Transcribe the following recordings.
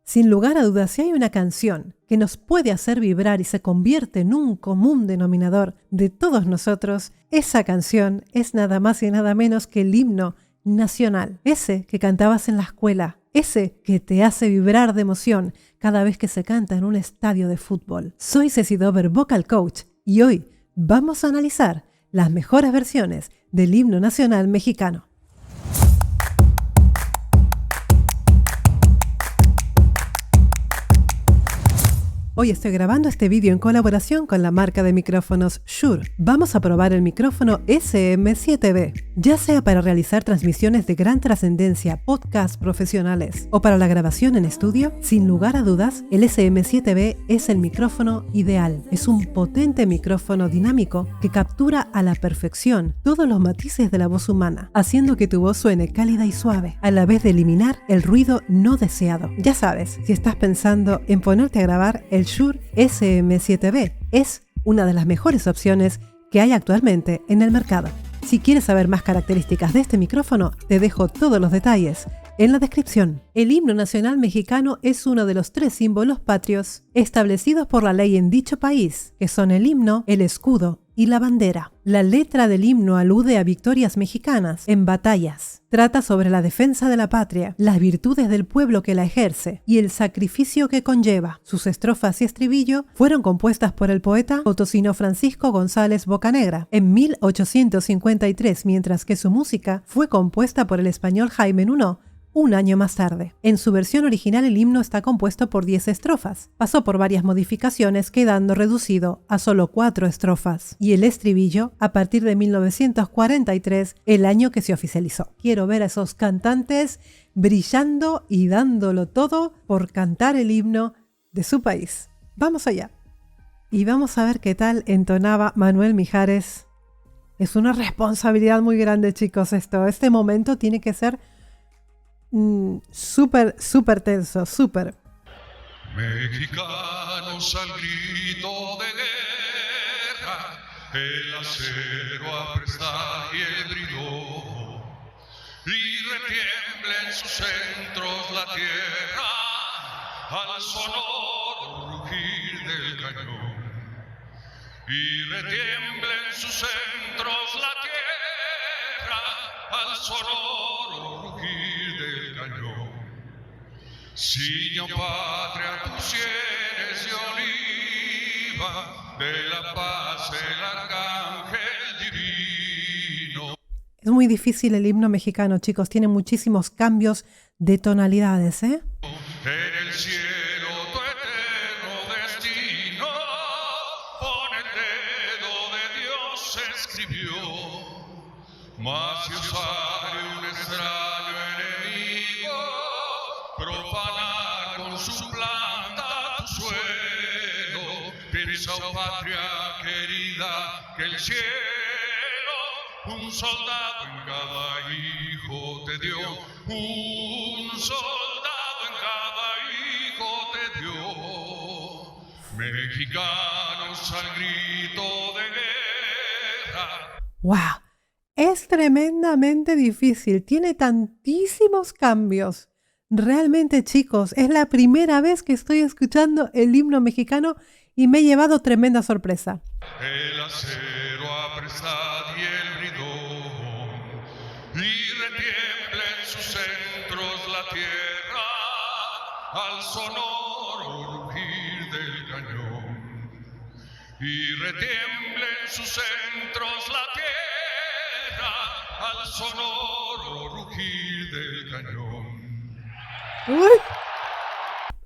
Sin lugar a dudas, si hay una canción que nos puede hacer vibrar y se convierte en un común denominador de todos nosotros, esa canción es nada más y nada menos que el himno nacional. Ese que cantabas en la escuela, ese que te hace vibrar de emoción cada vez que se canta en un estadio de fútbol. Soy Ceci Dover, Vocal Coach, y hoy vamos a analizar las mejores versiones del himno nacional mexicano. Hoy estoy grabando este vídeo en colaboración con la marca de micrófonos Shure. Vamos a probar el micrófono SM7B, ya sea para realizar transmisiones de gran trascendencia, podcasts profesionales o para la grabación en estudio. Sin lugar a dudas, el SM7B es el micrófono ideal. Es un potente micrófono dinámico que captura a la perfección todos los matices de la voz humana, haciendo que tu voz suene cálida y suave, a la vez de eliminar el ruido no deseado. Ya sabes, si estás pensando en ponerte a grabar, el Shure SM7B es una de las mejores opciones que hay actualmente en el mercado. Si quieres saber más características de este micrófono, te dejo todos los detalles en la descripción. El himno nacional mexicano es uno de los 3 símbolos patrios establecidos por la ley en dicho país, que son el himno, el escudo y la bandera. La letra del himno alude a victorias mexicanas en batallas. Trata sobre la defensa de la patria, las virtudes del pueblo que la ejerce y el sacrificio que conlleva. Sus estrofas y estribillo fueron compuestas por el poeta potosino Francisco González Bocanegra en 1853, mientras que su música fue compuesta por el español Jaime Nuno un año más tarde. En su versión original el himno está compuesto por 10 estrofas. Pasó por varias modificaciones, quedando reducido a solo 4 estrofas. Y el estribillo a partir de 1943, el año que se oficializó. Quiero ver a esos cantantes brillando y dándolo todo por cantar el himno de su país. Vamos allá. Y vamos a ver qué tal entonaba Manuel Mijares. Es una responsabilidad muy grande, chicos, esto. Este momento tiene que ser súper tenso, súper. Mexicanos al grito de guerra, el acero aprestar y el bridón, y retiembla en sus centros la tierra al sonoro rugir del cañón, y retiembla en sus centros la tierra al sonoro rugir del cañón. Ciño patria, tus sienes de oliva, de la paz el arcángel divino. Es muy difícil el himno mexicano, chicos, tiene muchísimos cambios de tonalidades, ¿eh? En el cielo tu eterno destino, con el dedo de Dios escribió, mas si osare un extraño enemigo profanar con su planta tu suelo, piensa, oh patria querida, que el cielo un soldado en cada hijo te dio, un soldado en cada hijo te dio. Mexicanos al grito de guerra. ¡Wow! Es tremendamente difícil, tiene tantísimos cambios. Realmente, chicos, es la primera vez que estoy escuchando el himno mexicano y me he llevado tremenda sorpresa. El acero apresad y el bridón, y retiembla en sus centros la tierra al sonoro rugir del cañón, y retiembla en sus centros la tierra al sonoro rugir del cañón. ¡Uy!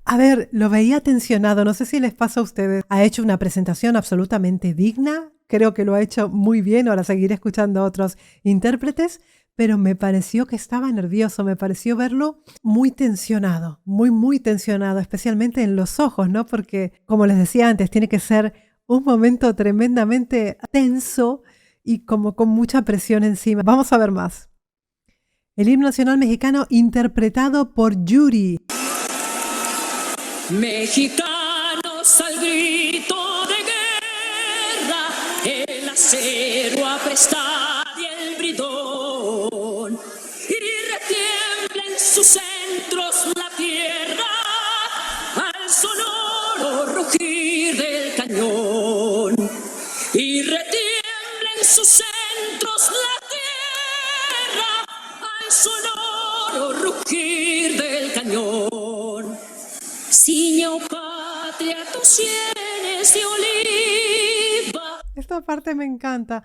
A ver, lo veía tensionado, no sé si les pasa a ustedes. Ha hecho una presentación absolutamente digna, creo que lo ha hecho muy bien, ahora seguiré escuchando a otros intérpretes, pero me pareció que estaba nervioso, me pareció verlo muy tensionado, muy tensionado, especialmente en los ojos, ¿no? Porque, como les decía antes, tiene que ser un momento tremendamente tenso y como con mucha presión encima. Vamos a ver más. El himno nacional mexicano interpretado por Yuri. Mexicanos al grito de guerra, el acero apresta y el bridón, y retiembla en sus centros la tierra cañón y retiembla en sus centros la tierra al sonoro rugir del cañón. Ciña, oh patria, tus sienes de oliva. Esta parte me encanta.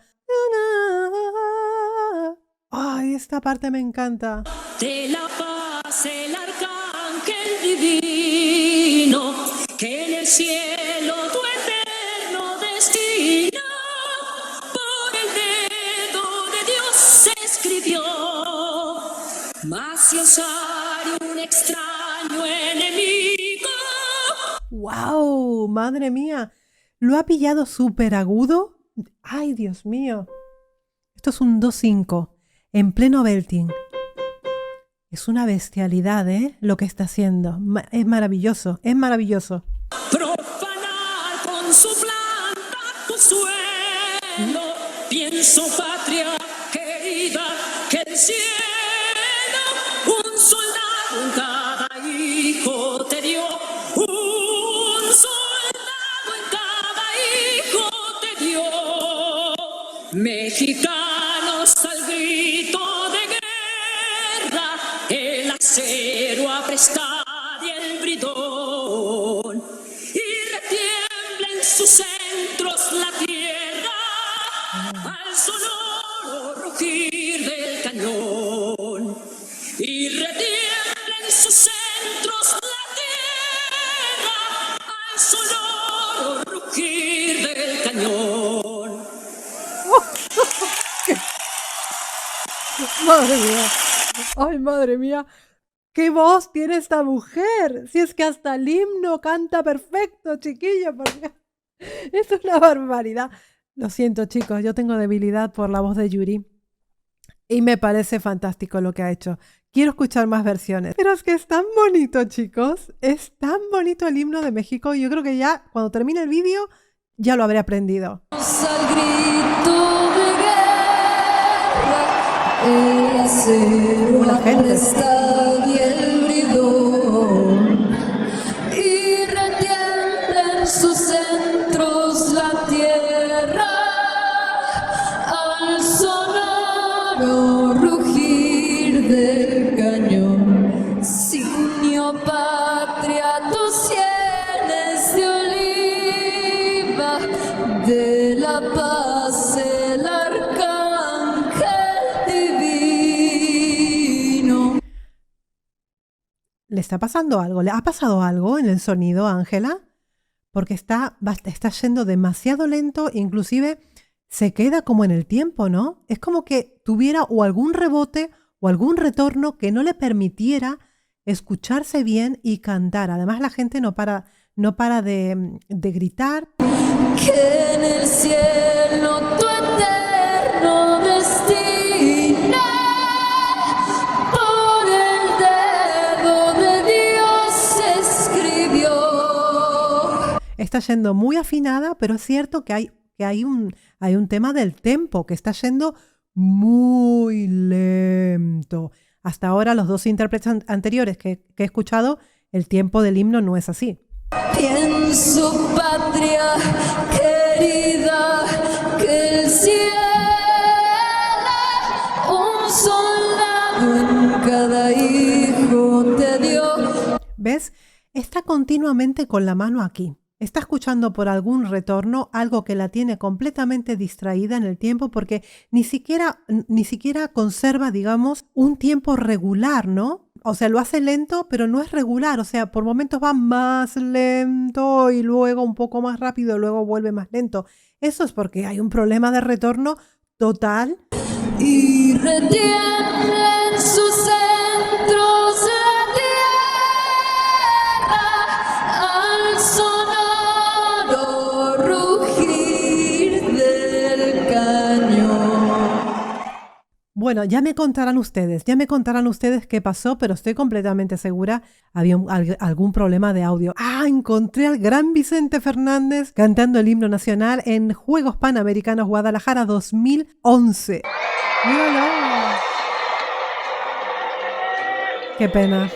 Ay, esta parte me encanta. De la paz el arcángel divino, que en el cielo tu eterno destino por el dedo de Dios se escribió. Mas si osare un extraño enemigo. ¡Wow! Madre mía. ¿Lo ha pillado súper agudo? ¡Ay, Dios mío! Esto es un 2-5 en pleno belting. Es una bestialidad, lo que está haciendo. Es maravilloso, es maravilloso. Profanar con su planta tu suelo. Pienso, patria querida, que el cielo un soldado en cada hijo te dio. Un soldado en cada hijo te dio. Mexicanos al grito de guerra, el acero apresta y el bridón, y retiembla en sus centros la tierra al sonoro rugir del cañón, y retiembla en sus centros la tierra al sonoro rugir del cañón. Madre mía. Ay, madre mía. ¿Qué voz tiene esta mujer? Si es que hasta el himno canta perfecto, chiquillo. Porque es una barbaridad. Lo siento, chicos. Yo tengo debilidad por la voz de Yuri. Y me parece fantástico lo que ha hecho. Quiero escuchar más versiones. Pero es que es tan bonito, chicos. Es tan bonito el himno de México. Yo creo que ya, cuando termine el vídeo, ya lo habré aprendido. Al grito de guerra, el acero La gente. apresta y el bridón, y retiembla en sus centros la tierra al sonoro rugir del cañón. Ciño, patria, tus sienes de oliva, de la paz el arcángel divino. ¿Le está pasando algo? ¿Le ha pasado algo en el sonido, Ángela? Porque está yendo demasiado lento, inclusive se queda como en el tiempo, ¿no? Es como que tuviera o algún rebote o algún retorno que no le permitiera escucharse bien y cantar. Además, la gente no para de gritar. Que en el cielo tu eterno destino por el dedo de Dios se escribió. Está yendo muy afinada, pero es cierto que hay un tema del tempo que está yendo muy lento. Hasta ahora los dos intérpretes anteriores que he escuchado, el tiempo del himno no es así. Pienso, patria querida, que el cielo un soldado en cada hijo te dio. ¿Ves? Está continuamente con la mano aquí. Está escuchando por algún retorno algo que la tiene completamente distraída en el tiempo porque ni siquiera conserva, digamos, un tiempo regular, ¿no? O sea, lo hace lento, pero no es regular. O sea, por momentos va más lento y luego un poco más rápido, luego vuelve más lento. Eso es porque hay un problema de retorno total. Y retiembla en sus centros la tierra al sonoro rugir del cañón. Bueno, ya me contarán ustedes qué pasó, pero estoy completamente segura había algún problema de audio. ¡Ah! Encontré al gran Vicente Fernández cantando el himno nacional en Juegos Panamericanos Guadalajara 2011. ¡Míralo! ¡Qué pena!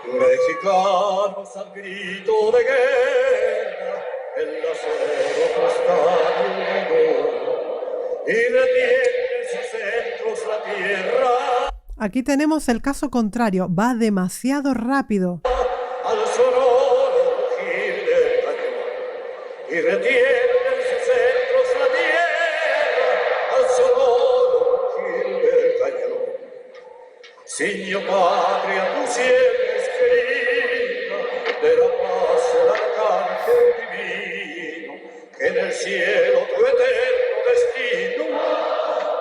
Mexicanos al grito de guerra, el acero está hundido y retiene en sus centros la tierra. Aquí tenemos el caso contrario, va demasiado rápido. Al sonoro rugir del cañón y retiene en sus centros la tierra. Al sonoro rugir del cañón. Signo patria, tu siempre es querida, de la paz el arcángel divino, que en el cielo tu eterno destino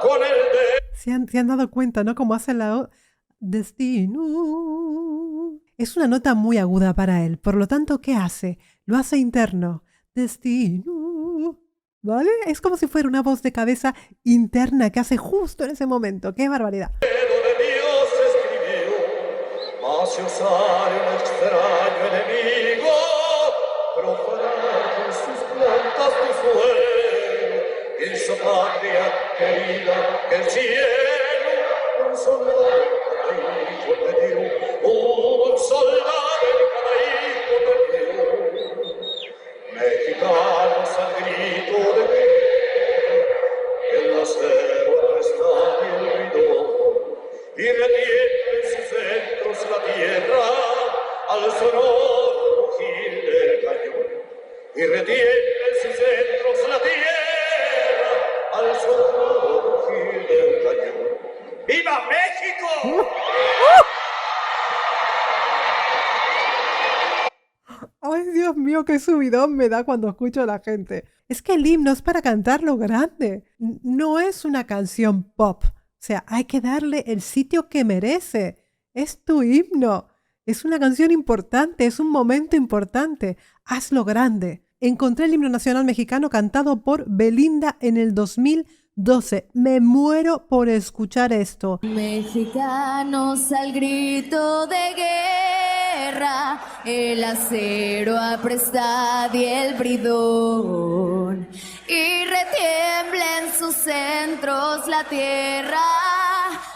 con el de... Se han dado cuenta, ¿no? Cómo hace la destino. Es una nota muy aguda para él. Por lo tanto, ¿qué hace? Lo hace interno. Destino. ¿Vale? Es como si fuera una voz de cabeza interna que hace justo en ese momento. ¡Qué barbaridad! Mas si osare un extraño enemigo profanar con sus plantas tu suelo, en su patria querida que el cielo un soldado en cada hijo te dio, un soldado en cada hijo te dio. Mexicanos al grito de guerra, el acero está bien bridón y retiene en sus centros la tierra al sonoro rugir del cañón. Y retiene en sus centros la tierra al sonoro rugir del cañón. ¡Viva México! ¡Ay, Dios mío, qué subidón me da cuando escucho a la gente! Es que el himno es para cantarlo grande. No es una canción pop. O sea, hay que darle el sitio que merece. Es tu himno. Es una canción importante, es un momento importante. Hazlo grande. Encontré el himno nacional mexicano cantado por Belinda en el 2012. Me muero por escuchar esto. Mexicanos al grito de guerra, el acero aprestad y el bridón, y retiembla en sus centros la tierra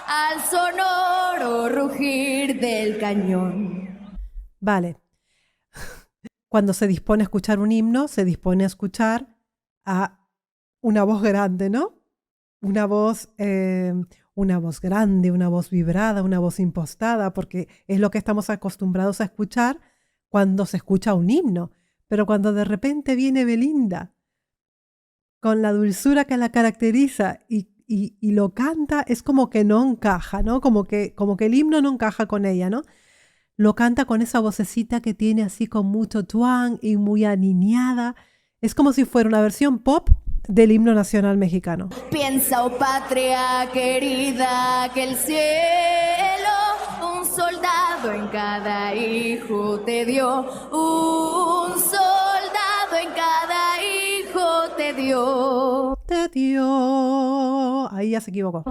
al sonoro rugir del cañón. Vale. Cuando se dispone a escuchar un himno, se dispone a escuchar a una voz grande, ¿no? Una voz grande, una voz vibrada, una voz impostada, porque es lo que estamos acostumbrados a escuchar cuando se escucha un himno. Pero cuando de repente viene Belinda, con la dulzura que la caracteriza y lo canta, es como que no encaja, ¿no? Como que el himno no encaja con ella, ¿no? Lo canta con esa vocecita que tiene así con mucho twang y muy aniñada. Es como si fuera una versión pop del himno nacional mexicano. Piensa, oh patria querida, que el cielo un soldado en cada hijo te dio, un soldado en cada hijo te dio. Te dio. Ahí ya se equivocó.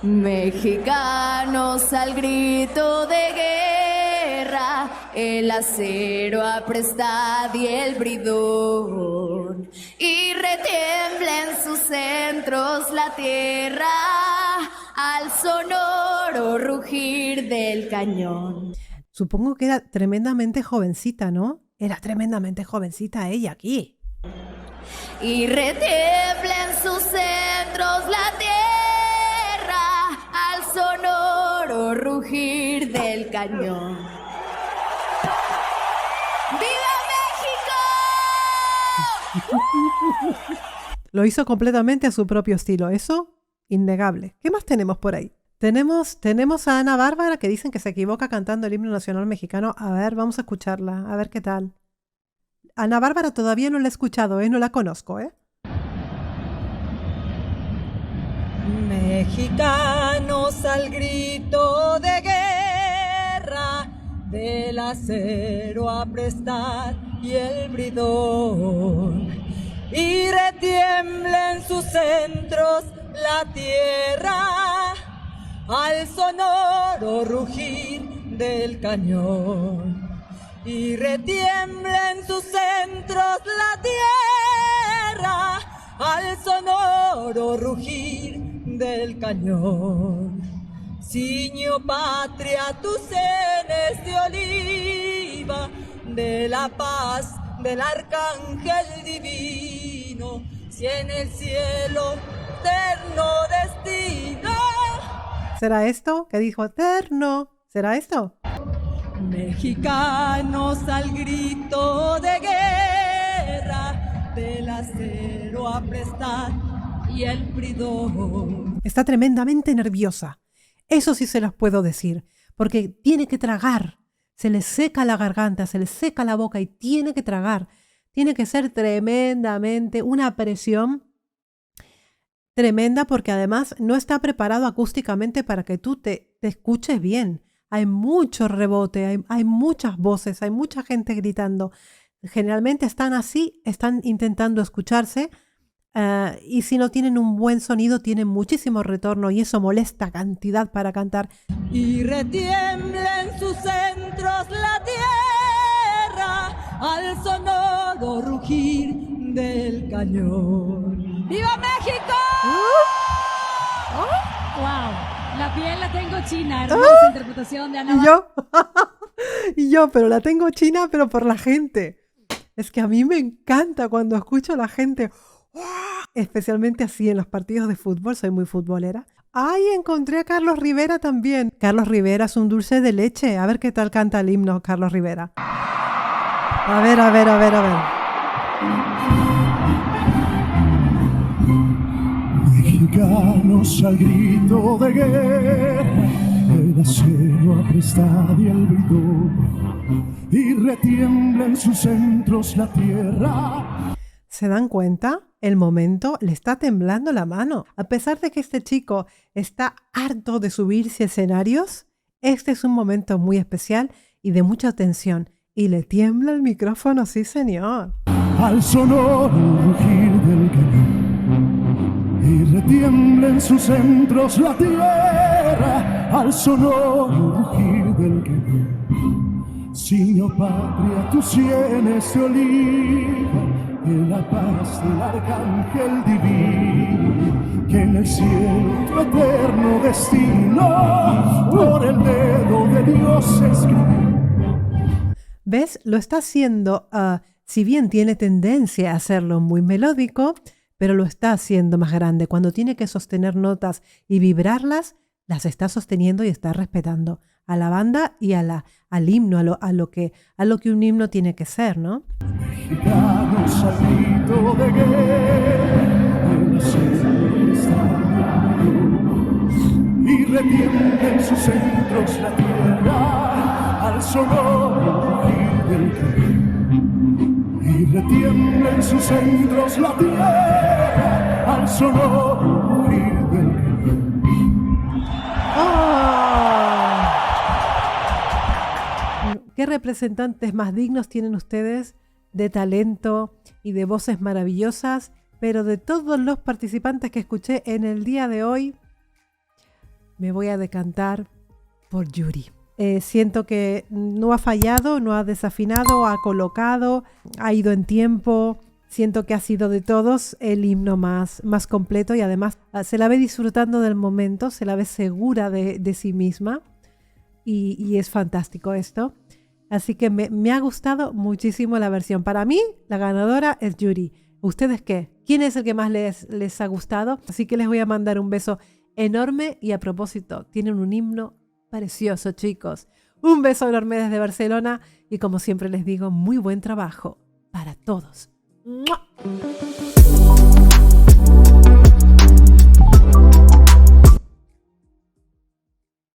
Mexicanos al grito de guerra, el acero aprestad y el bridón, y retiembla en sus centros la tierra al sonoro rugir del cañón. Supongo que era tremendamente jovencita, ¿no? Era tremendamente jovencita ella aquí. Y retiembla en sus centros la tierra al sonoro rugir del cañón. ¡Viva México! Lo hizo completamente a su propio estilo, eso innegable. ¿Qué más tenemos por ahí? Tenemos a Ana Bárbara, que dicen que se equivoca cantando el himno nacional mexicano. A ver, vamos a escucharla, a ver qué tal. Ana Bárbara todavía no la he escuchado, no la conozco, Mexicanos al grito de guerra, del acero aprestad y el bridón, y retiembla en sus centros la tierra al sonoro rugir del cañón. Y retiembla en sus centros la tierra al sonoro rugir del cañón. Ciño patria, tus senes de olivo de la paz del arcángel divino, si en el cielo eterno destino. ¿Será esto? ¿Qué dijo eterno? ¿Será esto? Mexicanos al grito de guerra, del acero a prestar y el bridón. Está tremendamente nerviosa. Eso sí se los puedo decir, porque tiene que tragar. Se le seca la garganta, se le seca la boca y tiene que tragar. Tiene que ser tremendamente una presión tremenda, porque además no está preparado acústicamente para que tú te escuches bien. Hay mucho rebote, hay muchas voces, hay mucha gente gritando. Generalmente están así, están intentando escucharse y si no tienen un buen sonido, tienen muchísimo retorno y eso molesta cantidad para cantar. Y retiembla en sus centros la tierra al sonoro rugir del cañón. ¡Viva México! ¡Wow! La piel la tengo china, hermosa interpretación de Ana. Y yo, pero la tengo china, pero por la gente. Es que a mí me encanta cuando escucho a la gente, especialmente así en los partidos de fútbol, soy muy futbolera. ¡Ay, encontré a Carlos Rivera también! Carlos Rivera es un dulce de leche. A ver qué tal canta el himno Carlos Rivera. A ver. Mexicanos al grito de guerra, el acero aprestar y el bridón, y retiembla en sus centros la tierra. ¿Se dan cuenta? El momento le está temblando la mano. A pesar de que este chico está harto de subirse a escenarios, este es un momento muy especial y de mucha tensión. Y le tiembla el micrófono, sí señor. Al sonoro rugir del cañón, y retiembla en sus centros la tierra, al sonoro rugir del cañón. Ciño patria, tus sienes de oliva, en la paz del arcángel divino, que en el cielo tu eterno destino por el dedo de Dios escribió. ¿Ves? Lo está haciendo, si bien tiene tendencia a hacerlo muy melódico, pero lo está haciendo más grande. Cuando tiene que sostener notas y vibrarlas, las está sosteniendo y está respetando a la banda y al himno, a lo que un himno tiene que ser, ¿no? Mexicanos al grito de guerra, el cielo está y retiembla en sus centros la tierra al sonoro rugir del cañón. Y retiembla en sus centros la tierra al sonoro rugir del cañón. ¡Oh! ¿Qué representantes más dignos tienen ustedes de talento y de voces maravillosas? Pero de todos los participantes que escuché en el día de hoy, me voy a decantar por Yuri. Siento que no ha fallado, no ha desafinado, ha colocado, ha ido en tiempo. Siento que ha sido de todos el himno más completo y además se la ve disfrutando del momento, se la ve segura de sí misma y es fantástico esto. Así que me ha gustado muchísimo la versión. Para mí, la ganadora es Yuri. ¿Ustedes qué? ¿Quién es el que más les ha gustado? Así que les voy a mandar un beso enorme y a propósito, tienen un himno precioso, chicos. Un beso enorme desde Barcelona y como siempre les digo, muy buen trabajo para todos. ¡Mua!